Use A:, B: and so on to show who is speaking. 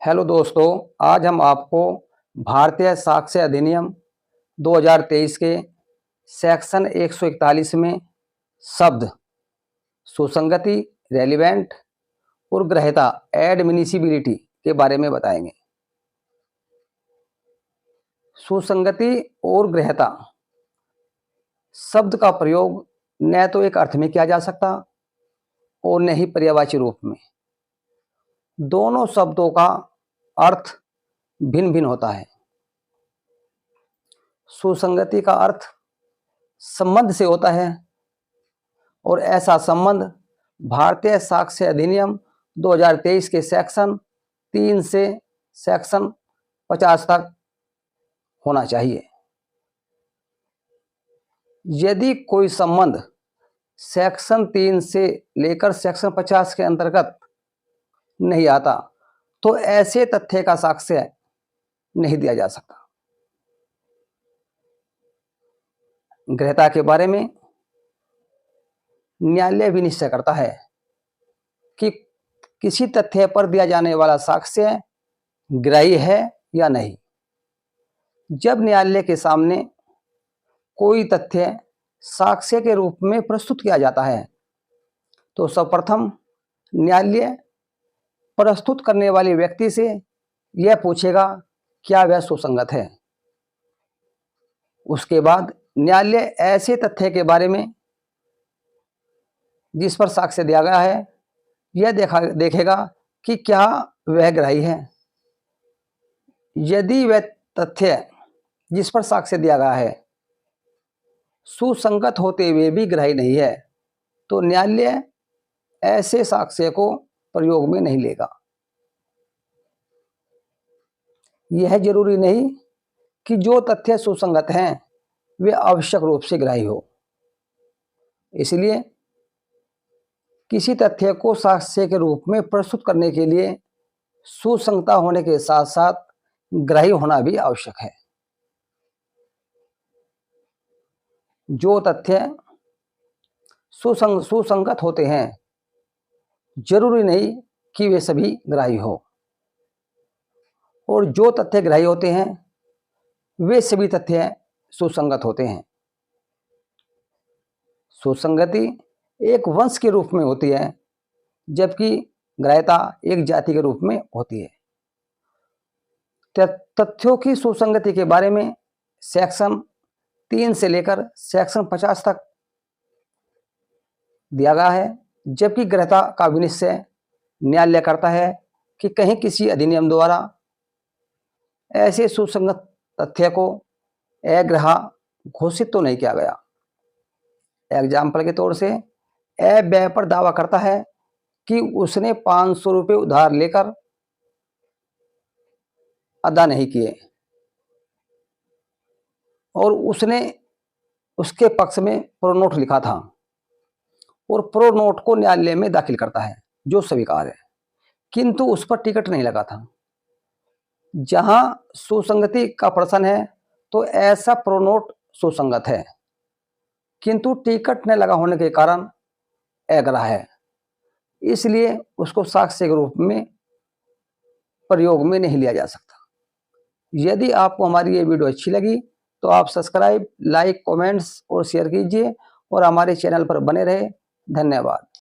A: Hello दोस्तों, आज हम आपको भारतीय साक्ष्य अधिनियम 2023 के सेक्शन 141 में शब्द सुसंगति, रेलिवेंट और ग्रह्यता एडमिनिसिबिलिटी के बारे में बताएंगे। सुसंगति और ग्रह्यता शब्द का प्रयोग न तो एक अर्थ में किया जा सकता और न ही पर्यायवाची रूप में। दोनों शब्दों का अर्थ भिन्न भिन्न होता है। सुसंगति का अर्थ संबंध से होता है और ऐसा संबंध भारतीय साक्ष्य अधिनियम 2023 के सेक्शन 3 से सेक्शन 50 तक होना चाहिए। यदि कोई संबंध सेक्शन 3 से लेकर सेक्शन 50 के अंतर्गत नहीं आता तो ऐसे तथ्य का साक्ष्य नहीं दिया जा सकता। ग्रह्यता के बारे में न्यायालय भी निश्चय करता है कि किसी तथ्य पर दिया जाने वाला साक्ष्य ग्राह्य है या नहीं। जब न्यायालय के सामने कोई तथ्य साक्ष्य के रूप में प्रस्तुत किया जाता है तो सर्वप्रथम न्यायालय प्रस्तुत करने वाले व्यक्ति से यह पूछेगा क्या वह सुसंगत है। उसके बाद न्यायालय ऐसे तथ्य के बारे में जिस पर साक्ष्य दिया गया है यह देखेगा कि क्या वह ग्राह्य है। यदि वह तथ्य जिस पर साक्ष्य दिया गया है सुसंगत होते हुए भी ग्राह्य नहीं है तो न्यायालय ऐसे साक्ष्य को प्रयोग में नहीं लेगा। यह जरूरी नहीं कि जो तथ्य सुसंगत हैं वे आवश्यक रूप से ग्राह्य हो। इसलिए किसी तथ्य को साक्ष्य के रूप में प्रस्तुत करने के लिए सुसंगता होने के साथ साथ ग्राह्य होना भी आवश्यक है। जो तथ्य सुसंगत होते हैं जरूरी नहीं कि वे सभी ग्राह्य हो और जो तथ्य ग्राह्य होते हैं वे सभी तथ्य सुसंगत होते हैं। सुसंगति एक वंश के रूप में होती है जबकि ग्राह्यता एक जाति के रूप में होती है। तथ्यों की सुसंगति के बारे में सेक्शन 3 से लेकर सेक्शन 50 तक दिया गया है, जबकि ग्रह्यता का विनिश्चय न्यायालय करता है कि कहीं किसी अधिनियम द्वारा ऐसे सुसंगत तथ्य को अग्राह्य घोषित तो नहीं किया गया। एग्जाम्पल के तौर से ए व्यय पर दावा करता है कि उसने 500 रुपये उधार लेकर अदा नहीं किए और उसने उसके पक्ष में प्रो नोट लिखा था और प्रो नोट को न्यायालय में दाखिल करता है जो स्वीकार है, किंतु उस पर टिकट नहीं लगा था। जहां सुसंगति का प्रश्न है तो ऐसा प्रो नोट सुसंगत है किंतु टिकट न लगा होने के कारण अग्राह्य है, इसलिए उसको साक्ष्य के रूप में प्रयोग में नहीं लिया जा सकता। यदि आपको हमारी ये वीडियो अच्छी लगी तो आप सब्सक्राइब, लाइक, कमेंट्स और शेयर कीजिए और हमारे चैनल पर बने रहे। धन्यवाद।